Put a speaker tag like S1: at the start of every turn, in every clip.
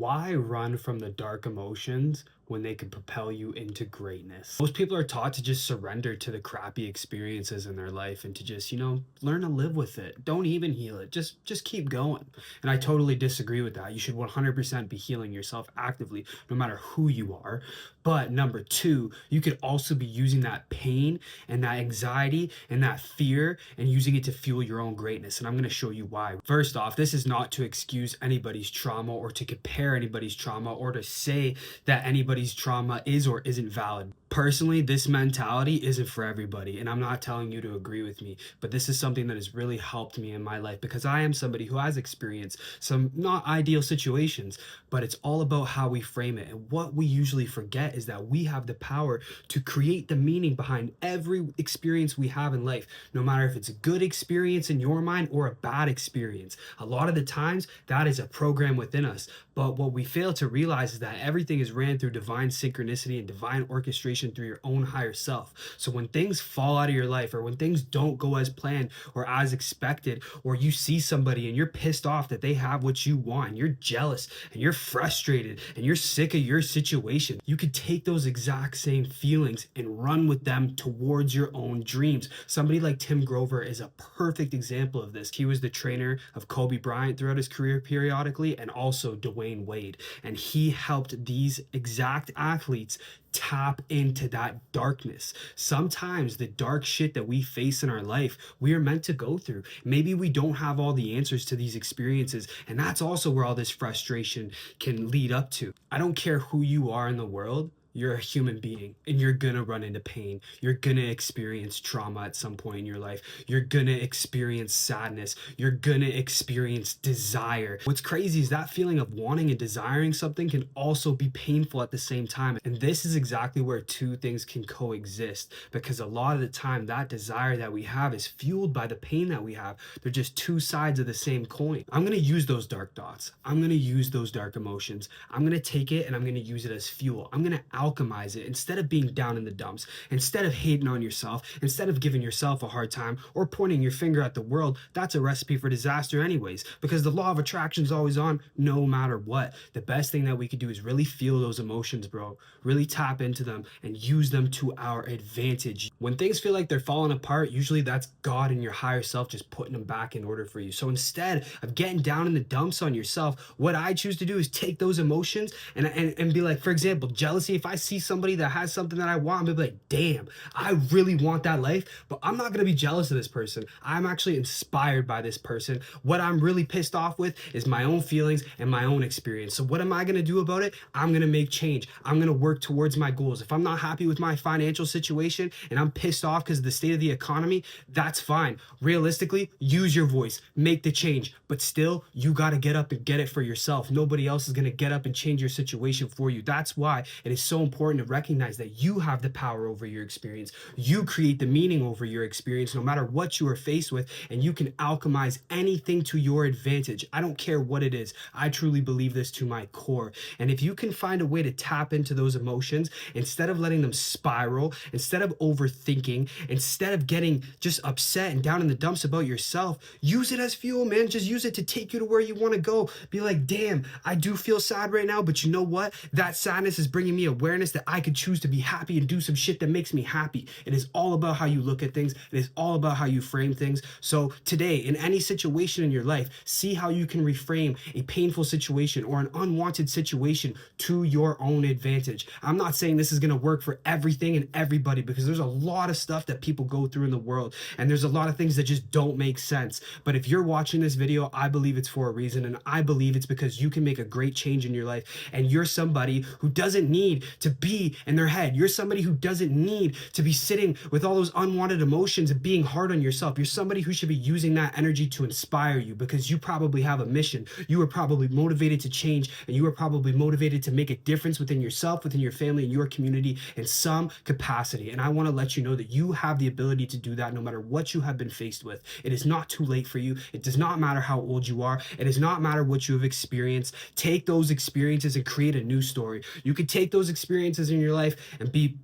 S1: Why run from the dark emotions when they can propel you into greatness? Most people are taught to just surrender to the crappy experiences in their life and to just, learn to live with it. Don't even heal it. Just keep going. And I totally disagree with that. You should 100% be healing yourself actively no matter who you are. But number 2, you could also be using that pain and that anxiety and that fear and using it to fuel your own greatness. And I'm going to show you why. First off, this is not to excuse anybody's trauma or to compare anybody's trauma or to say that anybody's trauma is or isn't valid. Personally, this mentality isn't for everybody, and I'm not telling you to agree with me, but this is something that has really helped me in my life because I am somebody who has experienced some not ideal situations, but it's all about how we frame it. And what we usually forget is that we have the power to create the meaning behind every experience we have in life, no matter if it's a good experience in your mind or a bad experience. A lot of the times, that is a program within us. But what we fail to realize is that everything is ran through divine synchronicity and divine orchestration through your own higher self. So when things fall out of your life or when things don't go as planned or as expected, or you see somebody and you're pissed off that they have what you want, and you're jealous and you're frustrated and you're sick of your situation, you could take those exact same feelings and run with them towards your own dreams. Somebody like Tim Grover is a perfect example of this. He was the trainer of Kobe Bryant throughout his career periodically and also Dwayne Wade. And he helped these exact athletes tap into that darkness. Sometimes the dark shit that we face in our life, we are meant to go through. Maybe we don't have all the answers to these experiences, and that's also where all this frustration can lead up to. I don't care who you are in the world. You're a human being and you're gonna run into pain. You're gonna experience trauma at some point in your life. You're gonna experience sadness. You're gonna experience desire. What's crazy is that feeling of wanting and desiring something can also be painful at the same time. And this is exactly where two things can coexist, because a lot of the time that desire that we have is fueled by the pain that we have. They're just two sides of the same coin. I'm gonna use those dark thoughts. I'm gonna use those dark emotions. I'm gonna take it and I'm gonna use it as fuel. I'm gonna alchemize it. Instead of being down in the dumps, instead of hating on yourself, instead of giving yourself a hard time or pointing your finger at the world, that's a recipe for disaster anyways, because the law of attraction is always on no matter what. The best thing that we could do is really feel those emotions, bro. Really tap into them and use them to our advantage. When things feel like they're falling apart, usually that's God and your higher self just putting them back in order for you. So instead of getting down in the dumps on yourself, what I choose to do is take those emotions and be like, for example, jealousy. If I see somebody that has something that I want, I'm gonna be like, damn, I really want that life, but I'm not gonna be jealous of this person. I'm actually inspired by this person. What I'm really pissed off with is my own feelings and my own experience. So what am I gonna do about it? I'm gonna make change. I'm gonna work towards my goals. If I'm not happy with my financial situation and I'm pissed off because of the state of the economy, that's fine. Realistically, use your voice, make the change, but still, you gotta get up and get it for yourself. Nobody else is gonna get up and change your situation for you. That's why it is so important to recognize that you have the power over your experience. You create the meaning over your experience no matter what you are faced with, and you can alchemize anything to your advantage. I don't care what it is. I truly believe this to my core. And if you can find a way to tap into those emotions instead of letting them spiral, instead of overthinking, instead of getting just upset and down in the dumps about yourself, use it as fuel, man. Just use it to take you to where you want to go. Be like, damn, I do feel sad right now, but you know what? That sadness is bringing me awareness that I could choose to be happy and do some shit that makes me happy. It is all about how you look at things. It is all about how you frame things. So today, in any situation in your life, see how you can reframe a painful situation or an unwanted situation to your own advantage. I'm not saying this is going to work for everything and everybody, because there's a lot of stuff that people go through in the world, and there's a lot of things that just don't make sense. But if you're watching this video, I believe it's for a reason, and I believe it's because you can make a great change in your life, and you're somebody who doesn't need to be in their head. You're somebody who doesn't need to be sitting with all those unwanted emotions and being hard on yourself. You're somebody who should be using that energy to inspire you, because you probably have a mission. You are probably motivated to change, and you are probably motivated to make a difference within yourself, within your family, and your community in some capacity. And I want to let you know that you have the ability to do that no matter what you have been faced with. It is not too late for you. It does not matter how old you are. It does not matter what you have experienced. Take those experiences and create a new story. You could take those experiences in your life and be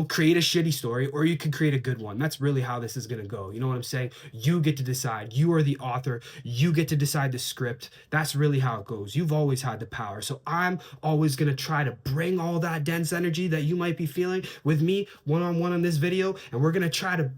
S1: create a shitty story, or you can create a good one. That's really how this is going to go. You know what I'm saying? You get to decide. You are the author. You get to decide the script. That's really how it goes. You've always had the power. So I'm always going to try to bring all that dense energy that you might be feeling with me one-on-one on this video. And we're going to try to,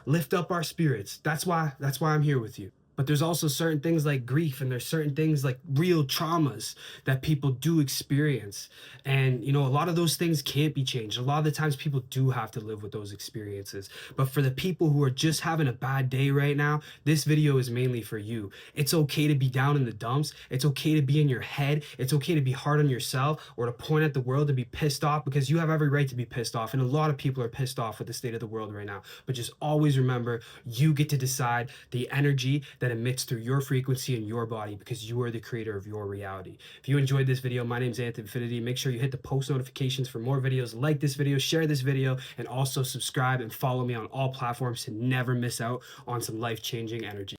S1: lift up our spirits. That's why I'm here with you. But there's also certain things like grief, and there's certain things like real traumas that people do experience. And, a lot of those things can't be changed. A lot of the times people do have to live with those experiences. But for the people who are just having a bad day right now, this video is mainly for you. It's okay to be down in the dumps. It's okay to be in your head. It's okay to be hard on yourself, or to point at the world and be pissed off, because you have every right to be pissed off. And a lot of people are pissed off with the state of the world right now. But just always remember, you get to decide the energy that emits through your frequency in your body, because you are the creator of your reality. If you enjoyed this video, my name is Anth Infinity. Make sure you hit the post notifications for more videos, like this video, share this video, and also subscribe and follow me on all platforms to never miss out on some life-changing energy.